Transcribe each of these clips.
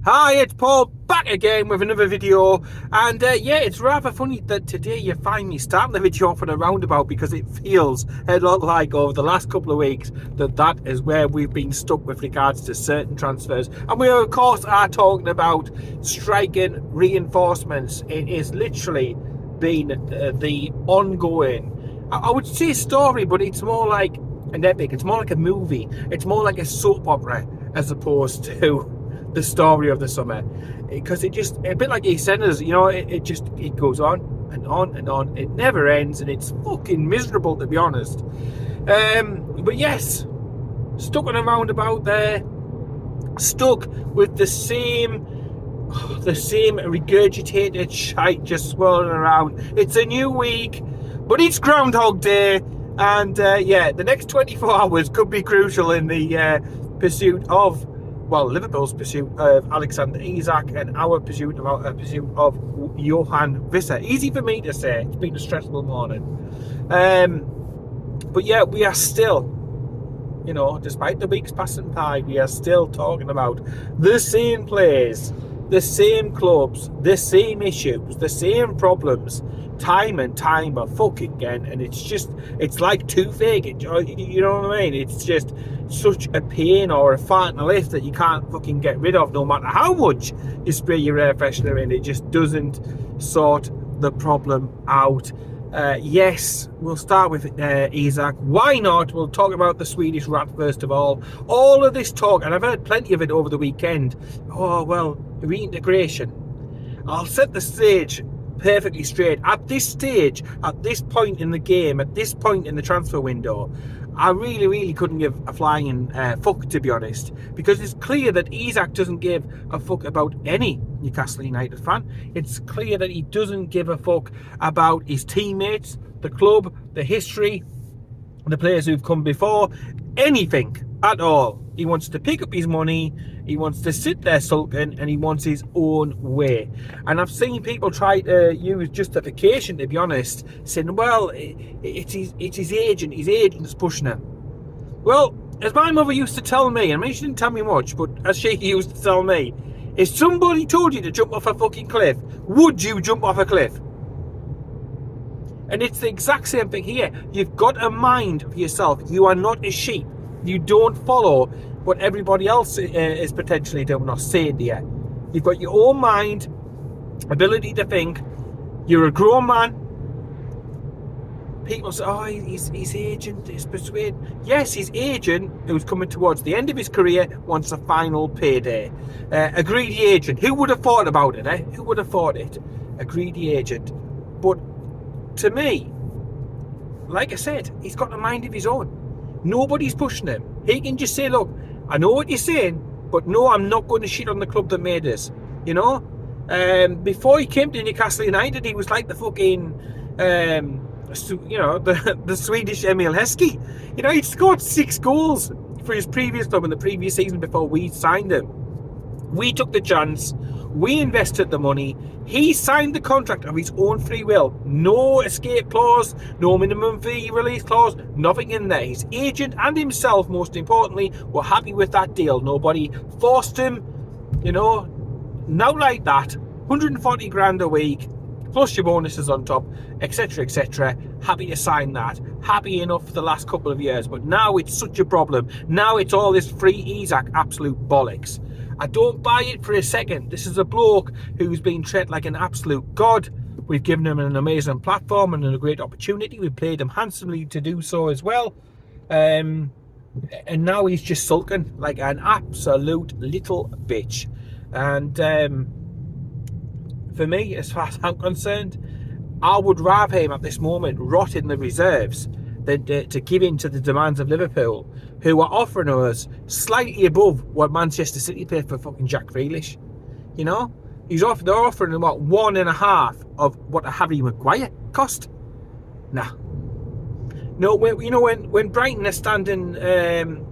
Hi, it's Paul back again with another video, and yeah, it's rather funny that today you find me starting the video off on a roundabout because it feels a lot like over the last couple of weeks that is where we've been stuck with regards to certain transfers, and we of course are talking about striking reinforcements. It is literally been the ongoing, I would say story, but it's more like an epic, it's more like a movie, it's more like a soap opera as opposed to the story of the summer, because it just a bit like EastEnders, it goes on and on and on, it never ends, and it's fucking miserable, to be honest. But yes, stuck on a roundabout there, stuck with the same regurgitated shite just swirling around. It's a new week, but it's Groundhog Day, and yeah, the next 24 hours could be crucial in the pursuit of, well, Liverpool's pursuit of Alexander Isak and our pursuit of Johan Wissa. Easy for me to say. It's been a stressful morning. But yeah, we are still, despite the weeks passing by, we are still talking about the same players, the same clubs, the same issues, the same problems, time and time again. And it's like toothache. You know what I mean? It's just such a pain or a fart in the lift that you can't fucking get rid of, no matter how much you spray your air freshener in. It just doesn't sort the problem out. Yes, we'll start with Isak. Why not? We'll talk about the Swedish rat first of all. All of this talk, and I've heard plenty of it over the weekend. Oh, well, reintegration. I'll set the stage perfectly straight. At this stage, at this point in the game, at this point in the transfer window, I really couldn't give a flying fuck, to be honest, because it's clear that Isak doesn't give a fuck about any Newcastle United fan. It's clear that he doesn't give a fuck about his teammates, the club, the history, the players who've come before, anything at all. He wants to pick up his money, he wants to sit there sulking, and he wants his own way. And I've seen people try to use justification, to be honest, saying, well, it's his agent, his agent's pushing him. Well, as my mother used to tell me, I mean, she didn't tell me much, but as she used to tell me, if somebody told you to jump off a fucking cliff, would you jump off a cliff? And it's the exact same thing here. You've got a mind for yourself. You are not a sheep. You don't follow what everybody else is potentially doing or saying to you. You've got your own mind, ability to think. You're a grown man. People say, oh, his agent is persuaded. Yes, his agent, who's coming towards the end of his career, wants a final payday. A greedy agent. Who would have thought about it, eh? Who would have thought it? A greedy agent. But to me, like I said, he's got a mind of his own. Nobody's pushing him. He can just say, look, I know what you're saying, but no, I'm not going to shit on the club that made us. Before he came to Newcastle United, he was like the fucking, the Swedish Emil Heskey. He'd scored 6 goals for his previous club in the previous season before we signed him. We took the chance. We invested the money. He signed the contract of his own free will. No escape clause, no minimum fee release clause, nothing in there. His agent and himself, most importantly, were happy with that deal. Nobody forced him, now like that. 140 grand a week, plus your bonuses on top, etc, etc. Happy to sign that. Happy enough for the last couple of years. But now it's such a problem. Now it's all this free Isak absolute bollocks. I don't buy it for a second. This is a bloke who's been treated like an absolute god. We've given him an amazing platform and a great opportunity. We've played him handsomely to do so as well. And now he's just sulking like an absolute little bitch. And for me, as far as I'm concerned, I would rather him at this moment rot in the reserves than to give in to the demands of Liverpool, who are offering us slightly above what Manchester City paid for fucking Jack Grealish. They're offering him what, 1.5 of what a Harry Maguire cost. Nah. No, when Brighton are standing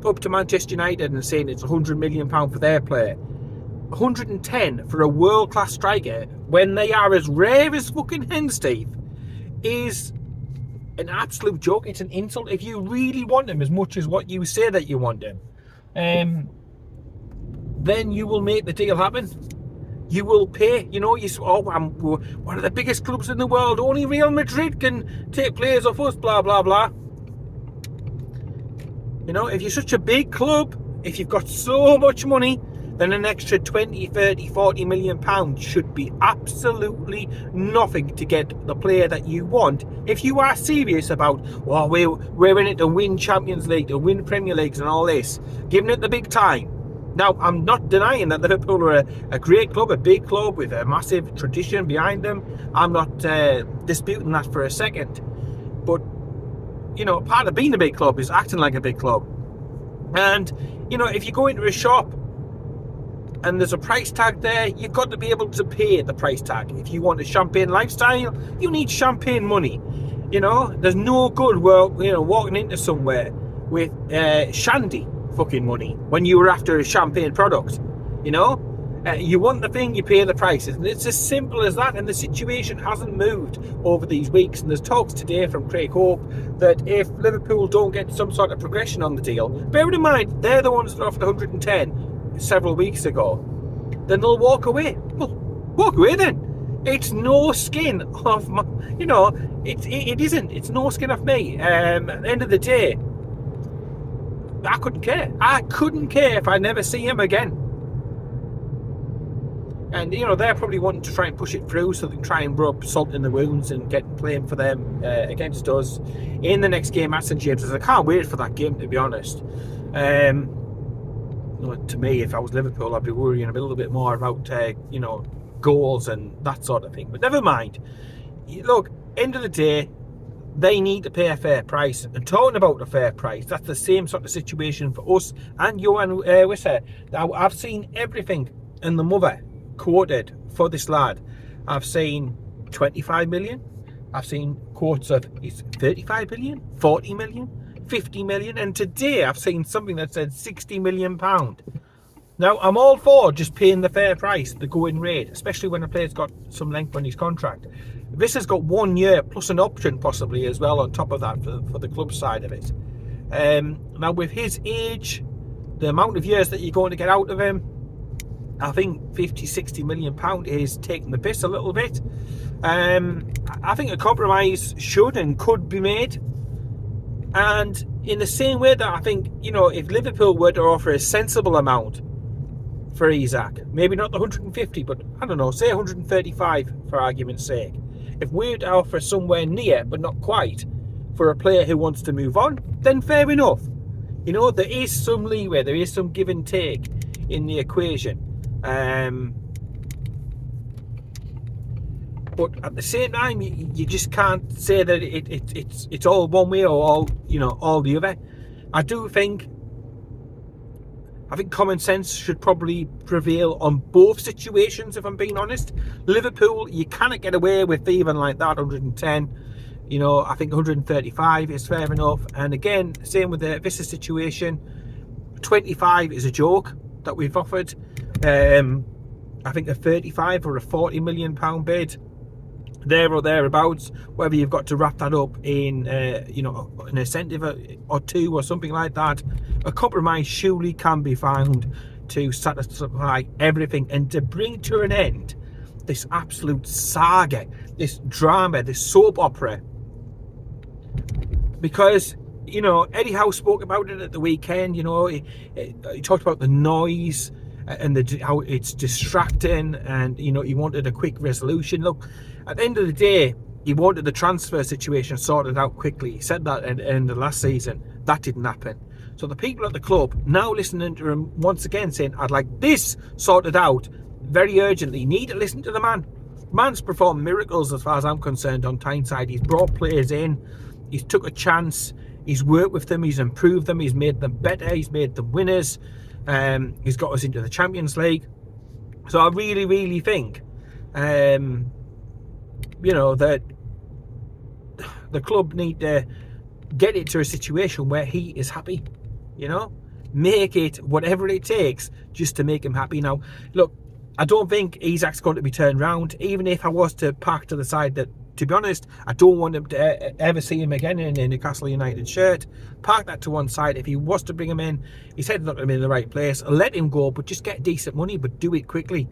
up to Manchester United and saying it's £100 million for their player, 110 for a world-class striker, when they are as rare as fucking hens, Steve, is an absolute joke. It's an insult if you really want him as much as what you say that you want him. then you will make the deal happen. You will pay. You know, we're one of the biggest clubs in the world. Only Real Madrid can take players off us, blah, blah, blah. You know, if you're such a big club, if you've got so much money, then an extra 20, 30, 40 million pounds should be absolutely nothing to get the player that you want. If you are serious about, well, we're in it to win Champions League, to win Premier Leagues and all this, giving it the big time. Now, I'm not denying that Liverpool are a great club, a big club with a massive tradition behind them. I'm not disputing that for a second. But, you know, part of being a big club is acting like a big club. And, you know, if you go into a shop and there's a price tag there, you've got to be able to pay the price tag. If you want a champagne lifestyle, you need champagne money. You know, there's no good walking into somewhere with shandy fucking money when you were after a champagne product. You know, you want the thing, you pay the prices, and it's as simple as that. And the situation hasn't moved over these weeks, and there's talks today from Craig Hope that if Liverpool don't get some sort of progression on the deal, bearing in mind they're the ones that offered 110 several weeks ago, then they'll walk away. Well, walk away then. It's no skin off my, you know, it isn't. It's no skin off me. At the end of the day, I couldn't care. I couldn't care if I never see him again. And, you know, they're probably wanting to try and push it through so they can try and rub salt in the wounds and get playing for them against us in the next game at St James's. I can't wait for that game, to be honest. To me, if I was Liverpool, I'd be worrying a little bit more about, you know, goals and that sort of thing. But never mind. Look, end of the day, they need to pay a fair price. And talking about a fair price, that's the same sort of situation for us and Johan Wissa. Now, I've seen everything in the mother quoted for this lad. I've seen 25 million. I've seen quotes of 35 million, 40 million, 50 million, and today I've seen something that said 60 million pound. Now, I'm all for just paying the fair price, the going rate, especially when a player's got some length on his contract. This has got 1 year plus an option possibly as well on top of that for the club side of it. Now, with his age, the amount of years that you're going to get out of him, I think 50, 60 million pound is taking the piss a little bit. I think a compromise should and could be made. And in the same way that I think, you know, if Liverpool were to offer a sensible amount for Isak, maybe not the 150, but I don't know, say 135 for argument's sake. If we were to offer somewhere near, but not quite, for a player who wants to move on, then fair enough. You know, there is some leeway, there is some give and take in the equation. But at the same time, you just can't say that it's all one way or all, you know, all the other. I think common sense should probably prevail on both situations, if I'm being honest. Liverpool, you cannot get away with even like that 110. You know, I think 135 is fair enough. And again, same with the Wissa situation. 25 is a joke that we've offered. I think a 35 or a 40 million pound bid, there or thereabouts, whether you've got to wrap that up in you know, an incentive or two or something like that. A compromise surely can be found to satisfy everything and to bring to an end this absolute saga, this drama, this soap opera. Because, you know, Eddie Howe spoke about it at the weekend. You know, he talked about the noise and how it's distracting, and, you know, he wanted a quick resolution. Look, at the end of the day, he wanted the transfer situation sorted out quickly. He said that at the end of last season. That didn't happen. So the people at the club now listening to him once again saying, I'd like this sorted out very urgently. Need to listen to the man. Man's performed miracles as far as I'm concerned on Tyneside. He's brought players in. He's took a chance. He's worked with them. He's improved them. He's made them better. He's made them winners. He's got us into the Champions League. So I really, really think, you know, that the club need to get it to a situation where he is happy. You know, make it whatever it takes just to make him happy. Now, look, I don't think Isak's going to be turned round. Even if I was to park to the side that to be honest, I don't want him to ever see him again in a Newcastle United shirt. Park that to one side. If he was to bring him in, his head's not going to be in the right place. Let him go, but just get decent money, but do it quickly.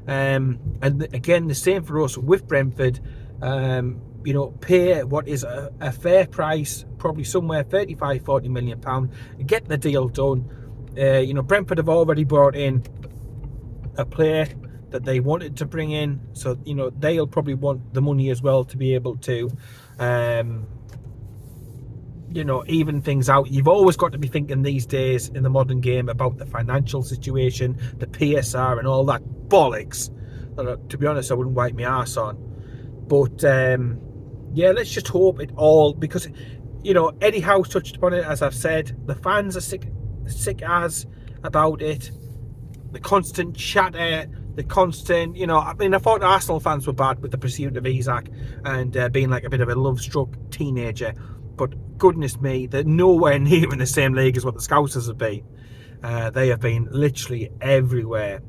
And again, the same for us with Brentford. You know, pay what is a fair price, probably somewhere 35-40 million pound. Get the deal done. You know, Brentford have already brought in a player that they wanted to bring in, so you know they'll probably want the money as well to be able to you know, even things out. You've always got to be thinking these days in the modern game about the financial situation, the PSR and all that bollocks that, to be honest, I wouldn't wipe my arse on. But yeah, let's just hope it all, because you know, Eddie Howe touched upon it, as I've said. The fans are sick as about it. The constant chatter, the constant, you know, I mean, I thought Arsenal fans were bad with the pursuit of Isak and being like a bit of a love-struck teenager. But goodness me, they're nowhere near in the same league as what the Scousers have been. They have been literally everywhere,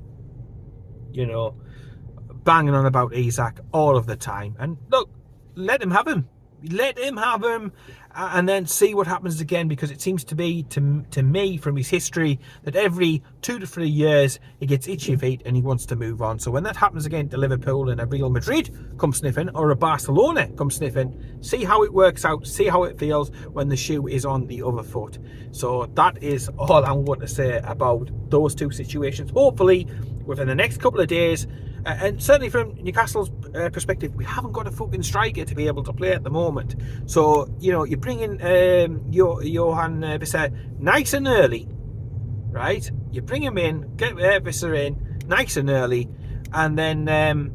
you know, banging on about Isak all of the time. And look, let him have him. Let him have him, and then see what happens again, because it seems to be, to me, from his history, that every 2 to 3 years he gets itchy feet and he wants to move on. So when that happens again to Liverpool and a Real Madrid come sniffing, or a Barcelona come sniffing, see how it works out, see how it feels when the shoe is on the other foot. So that is all I want to say about those two situations. Hopefully within the next couple of days, and certainly from Newcastle's perspective, we haven't got a fucking striker to be able to play at the moment. So, you know, you bring in Johan Wissa nice and early, right? You bring him in, get Wissa in nice and early, and then,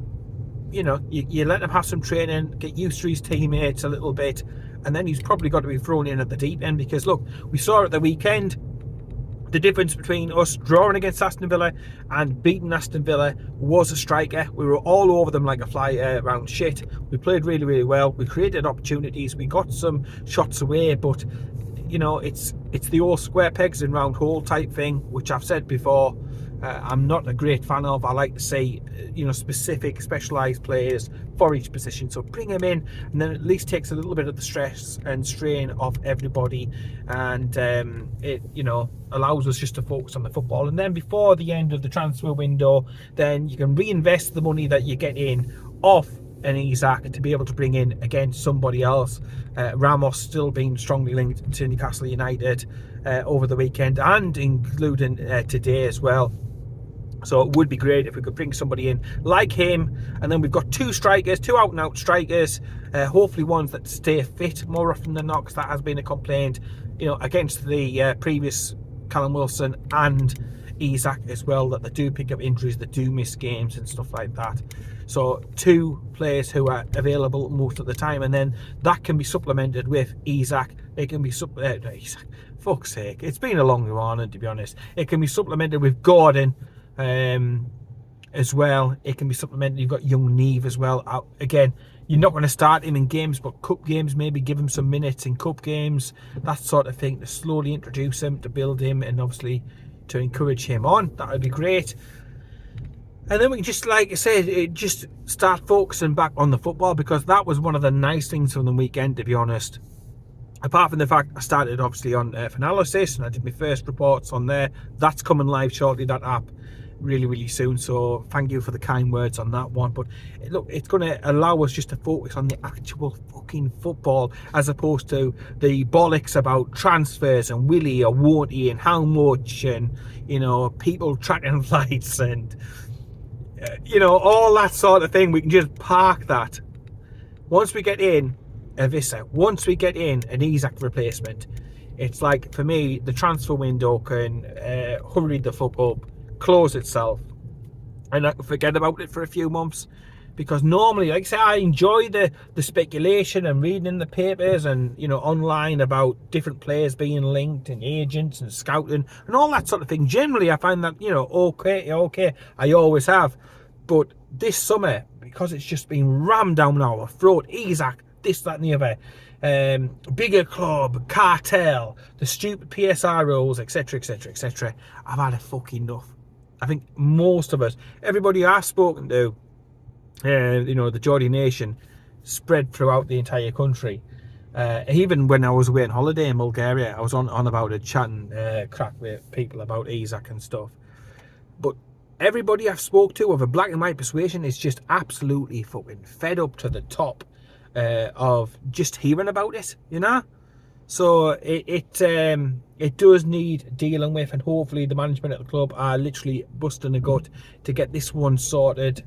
you know, you let him have some training, get used to his teammates a little bit, and then he's probably got to be thrown in at the deep end, because, look, we saw at the weekend, the difference between us drawing against Aston Villa and beating Aston Villa was a striker. We were all over them like a fly around shit. We played really, really well. We created opportunities. We got some shots away, but you know, it's the old square pegs in round hole type thing, which I've said before. I'm not a great fan of. I like to see, you know, specific, specialised players for each position. So bring him in, and then at least takes a little bit of the stress and strain off everybody, and it, you know, allows us just to focus on the football. And then before the end of the transfer window, then you can reinvest the money that you get in off an Isak to be able to bring in again somebody else. Ramos still being strongly linked to Newcastle United over the weekend, and including today as well. So it would be great if we could bring somebody in like him, and then we've got two strikers, two out and out strikers, hopefully ones that stay fit more often than not, because that has been a complaint, you know, against the previous Callum Wilson and Isak as well, that they do pick up injuries, they do miss games and stuff like that. So two players who are available most of the time, and then that can be supplemented with Isak. It can be Isak, fuck's sake, it's been a long run, to be honest. It can be supplemented with Gordon as well. It can be supplemented. You've got young Neve as well. Again, you're not going to start him in games, but cup games, maybe give him some minutes in cup games, that sort of thing, to slowly introduce him, to build him, and obviously to encourage him on. That would be great. And then we can just, like I said, just start focusing back on the football, because that was one of the nice things from the weekend, to be honest. Apart from the fact I started obviously on Analysis, and I did my first reports on there. That's coming live shortly, that app, really, really soon. So thank you for the kind words on that one. But look, it's going to allow us just to focus on the actual fucking football, as opposed to the bollocks about transfers and will he or won't he and how much, and, you know, people tracking flights and, you know, all that sort of thing. We can just park that. Once we get in a Wissa, once we get in an Isak replacement, it's like, for me, the transfer window can hurry the fuck up, close itself, and I can forget about it for a few months. Because normally, like I say, I enjoy the speculation and reading in the papers and, you know, online about different players being linked and agents and scouting and all that sort of thing. Generally, I find that, you know, okay, I always have. But this summer, because it's just been rammed down our throat, Isak, this, that and the other, bigger club, cartel, the stupid PSR rules, etc, etc, etc, I've had a fucking enough. I think most of us, everybody I've spoken to, you know, the Geordie Nation, spread throughout the entire country. Even when I was away on holiday in Bulgaria, I was on about it, chatting crack with people about Isak and stuff. But everybody I've spoke to of a black and white persuasion is just absolutely fucking fed up to the top of just hearing about it, you know. So it does need dealing with, and hopefully the management at the club are literally busting a gut to get this one sorted,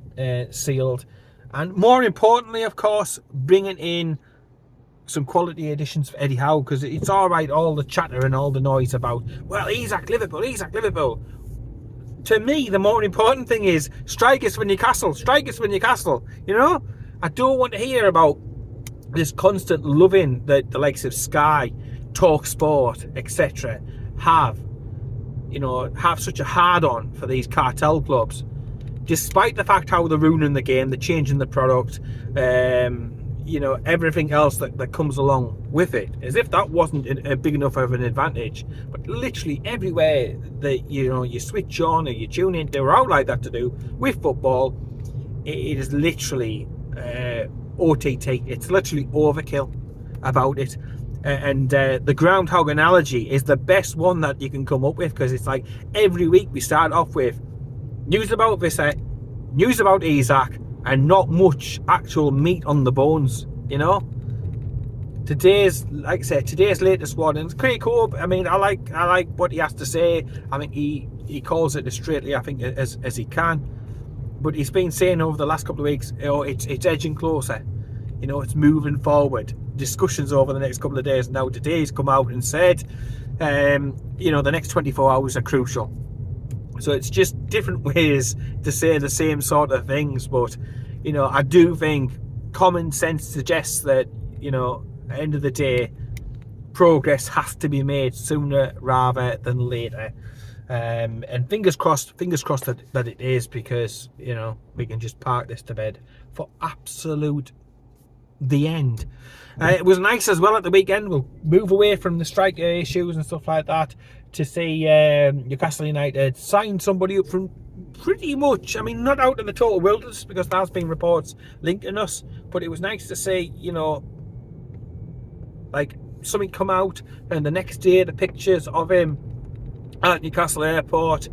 sealed, and more importantly, of course, bringing in some quality additions for Eddie Howe, because it's all right, all the chatter and all the noise about, well, Isak Liverpool. To me, the more important thing is strikers for Newcastle, you know. I don't want to hear about this constant loving that the likes of Sky, Talk Sport, etc. have such a hard-on for these cartel clubs, despite the fact how they're ruining the game, they're changing the product, everything else that comes along with it, as if that wasn't a big enough of an advantage. But literally everywhere that you switch on or you tune in, they're out like that to do with football. It is literally OTT. It's literally overkill about it. And the Groundhog analogy is the best one that you can come up with, because it's like every week we start off with news about Wissa, news about Isak, and not much actual meat on the bones, you know. Today's latest one, and it's pretty cool. I mean, I like what he has to say. I think he calls it as straightly, I think, as he can. But he's been saying over the last couple of weeks, it's edging closer. It's moving forward. Discussions over the next couple of days. Now today he's come out and said, the next 24 hours are crucial. So it's just different ways to say the same sort of things. But, I do think common sense suggests that, at the end of the day, progress has to be made sooner rather than later. And fingers crossed that it is, because, we can just park this to bed for absolute the end. It was nice as well at the weekend. We'll move away from the striker issues and stuff like that to see Newcastle United sign somebody up from pretty much, not out of the total wilderness, because there's been reports linking us, but it was nice to see, like something come out, and the next day the pictures of him at Newcastle Airport,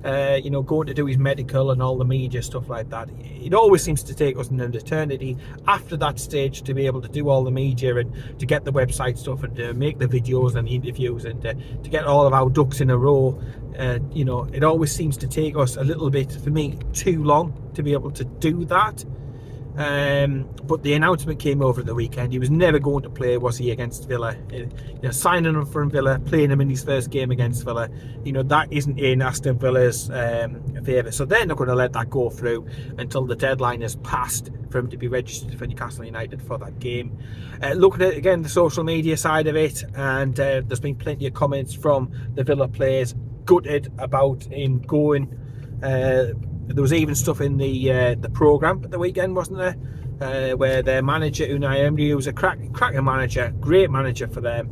going to do his medical and all the media stuff like that. It always seems to take us an eternity after that stage to be able to do all the media and to get the website stuff and to make the videos and the interviews and to get all of our ducks in a row. It always seems to take us a little bit, for me, too long to be able to do that. But the announcement came over at the weekend. He was never going to play, was he, against Villa? Signing him from Villa, playing him in his first game against Villa, that isn't in Aston Villa's favour. So they're not going to let that go through until the deadline is passed for him to be registered for Newcastle United for that game. Looking at, again, the social media side of it, and there's been plenty of comments from the Villa players gutted about him going. There was even stuff in the programme at the weekend, wasn't there? Where their manager, Unai Emery, who was a cracking manager, great manager for them,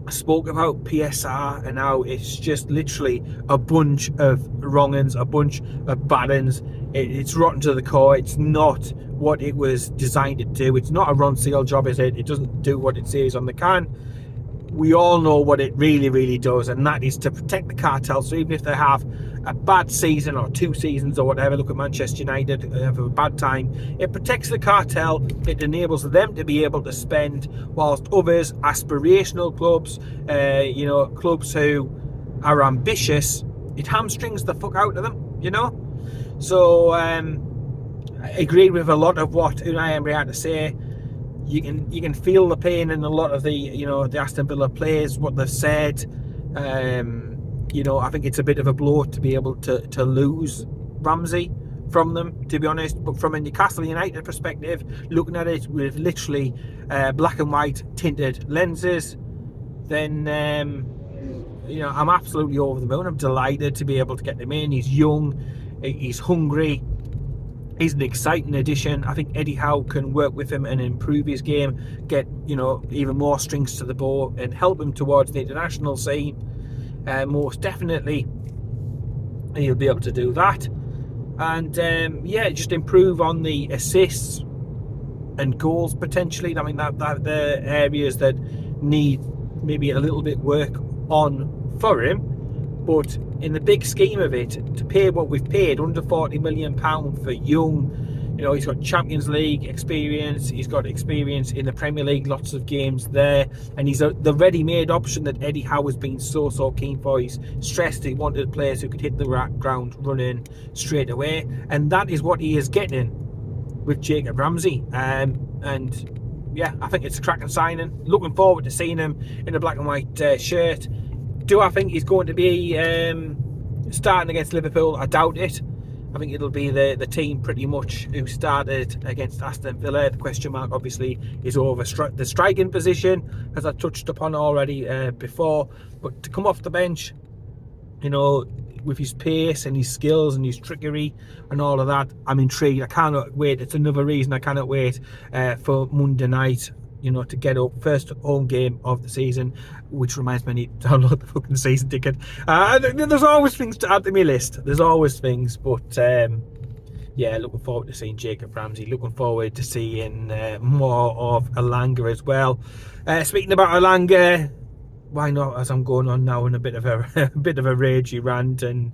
spoke about PSR and how it's just literally a bunch of wrong-uns, a bunch of bad-uns. It's rotten to the core. It's not what it was designed to do. It's not a Ron Seal job, is it? It doesn't do what it says on the can. We all know what it really, really does, and that is to protect the cartel. So even if they have a bad season or 2 seasons or whatever, look at Manchester United, have a bad time, it protects the cartel. It enables them to be able to spend, whilst others, aspirational clubs, clubs who are ambitious, it hamstrings the fuck out of them, So I agree with a lot of what Unai Emery had to say. You can feel the pain in a lot of the Aston Villa players, what they've said. I think it's a bit of a blow to be able to lose Ramsey from them, to be honest. But from a Newcastle United perspective, looking at it with literally black and white tinted lenses, then I'm absolutely over the moon. I'm delighted to be able to get him in. He's young, he's hungry. He's an exciting addition. I think Eddie Howe can work with him and improve his game, get even more strings to the bow and help him towards the international scene. Most definitely he'll be able to do that, and just improve on the assists, and goals potentially. I mean, that the areas that need maybe a little bit work on for him. But in the big scheme of it, to pay what we've paid, under £40 million for Young, he's got Champions League experience, he's got experience in the Premier League, lots of games there, and he's the ready-made option that Eddie Howe has been so keen for. He's stressed he wanted players who could hit the ground running straight away, and that is what he is getting with Jacob Ramsey. And yeah, I think it's a cracking signing. Looking forward to seeing him in a black and white shirt. Do I think he's going to be starting against Liverpool? I doubt it. I think it'll be the team pretty much who started against Aston Villa. The question mark obviously is over the striking position, as I touched upon already before. But to come off the bench, with his pace and his skills and his trickery and all of that, I'm intrigued. I cannot wait. It's another reason I cannot wait for Monday night, to get up. First home game of the season, which reminds me I need to download the fucking season ticket. There's always things to add to my list. There's always things, but yeah, looking forward to seeing Jacob Ramsey. Looking forward to seeing more of Elanga as well. Speaking about Elanga, why not, as I'm going on now in a bit of a ragey rant and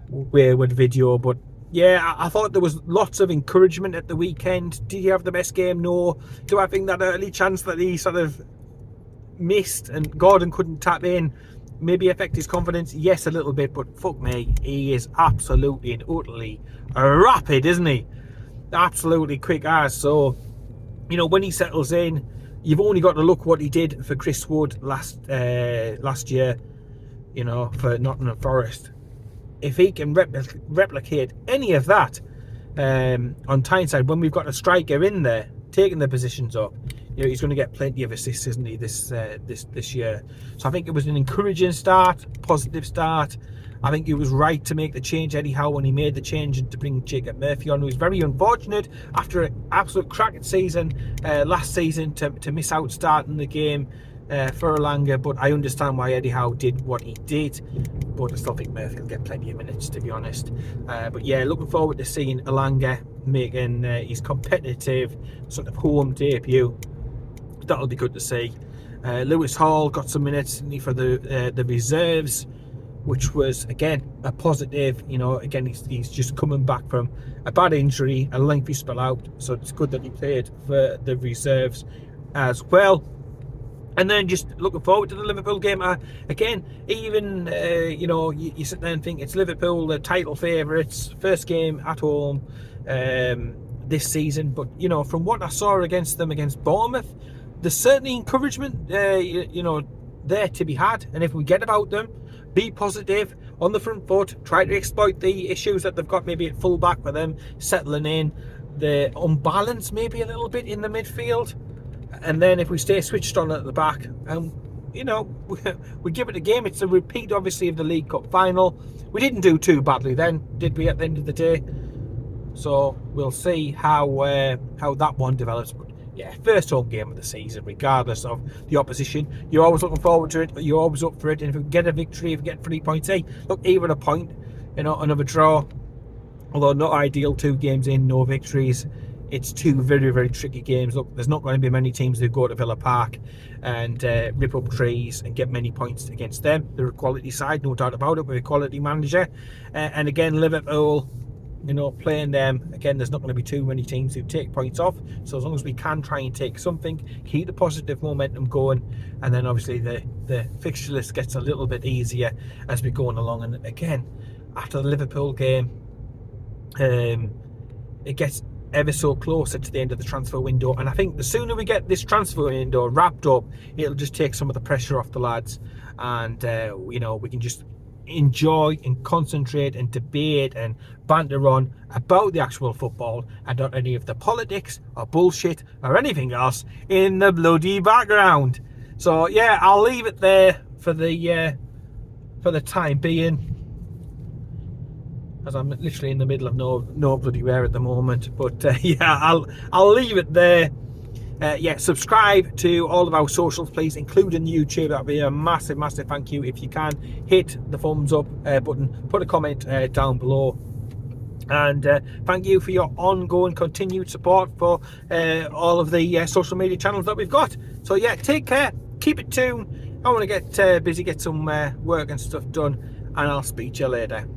wayward video, but yeah, I thought there was lots of encouragement at the weekend. Did he have the best game? No. Do I think that early chance that he sort of missed and Gordon couldn't tap in maybe affect his confidence? Yes, a little bit, but fuck me, he is absolutely and utterly rapid, isn't he? Absolutely quick as. So, when he settles in, you've only got to look what he did for Chris Wood last year, for Nottingham Forest. If he can replicate any of that on Tyneside, when we've got a striker in there taking the positions up, he's going to get plenty of assists, isn't he, this year? So I think it was an encouraging start, positive start. I think it was right to make the change, Eddie Howe, when he made the change and to bring Jacob Murphy on, who was very unfortunate after an absolute cracking season last season to miss out starting the game for Elanga. But I understand why Eddie Howe did what he did, but I still think Murphy will get plenty of minutes, to be honest. But yeah, looking forward to seeing Elanga making his competitive sort of home debut. That'll be good to see. Lewis Hall got some minutes for the reserves, which was again a positive. Again, he's just coming back from a bad injury, a lengthy spell out, so it's good that he played for the reserves as well. And then just looking forward to the Liverpool game. Again, even, you sit there and think it's Liverpool, the title favourites, first game at home this season. But, from what I saw against them, against Bournemouth, there's certainly encouragement, there to be had. And if we get about them, be positive, on the front foot, try to exploit the issues that they've got maybe at full back for them, settling in, the unbalance maybe a little bit in the midfield. And then if we stay switched on at the back, we give it a game. It's a repeat, obviously, of the League Cup final. We didn't do too badly then, did we, at the end of the day? So we'll see how that one develops. But yeah, first home game of the season, regardless of the opposition. You're always looking forward to it. You're always up for it. And if we get a victory, if we get 3 points, look, even a point, another draw. Although not ideal, 2 games in, no victories. It's 2 very, very tricky games. Look, there's not going to be many teams who go to Villa Park and rip up trees and get many points against them. They're a quality side, no doubt about it, with a quality manager. And again, Liverpool, playing them, again, there's not going to be too many teams who take points off. So as long as we can try and take something, keep the positive momentum going, and then obviously the fixture list gets a little bit easier as we're going along. And again, after the Liverpool game, it gets ever so closer to the end of the transfer window, and I think the sooner we get this transfer window wrapped up, it'll just take some of the pressure off the lads, and we can just enjoy and concentrate and debate and banter on about the actual football and not any of the politics or bullshit or anything else in the bloody background. So yeah, I'll leave it there for the time being, as I'm literally in the middle of no bloody where at the moment. But yeah, I'll leave it there. Yeah, subscribe to all of our socials, please, including YouTube. That'd be a massive thank you. If you can, hit the thumbs up button, put a comment down below, And thank you for your ongoing continued support for all of the social media channels that we've got. So yeah, take care, keep it tuned. I want to get busy, get some work and stuff done, and I'll speak to you later.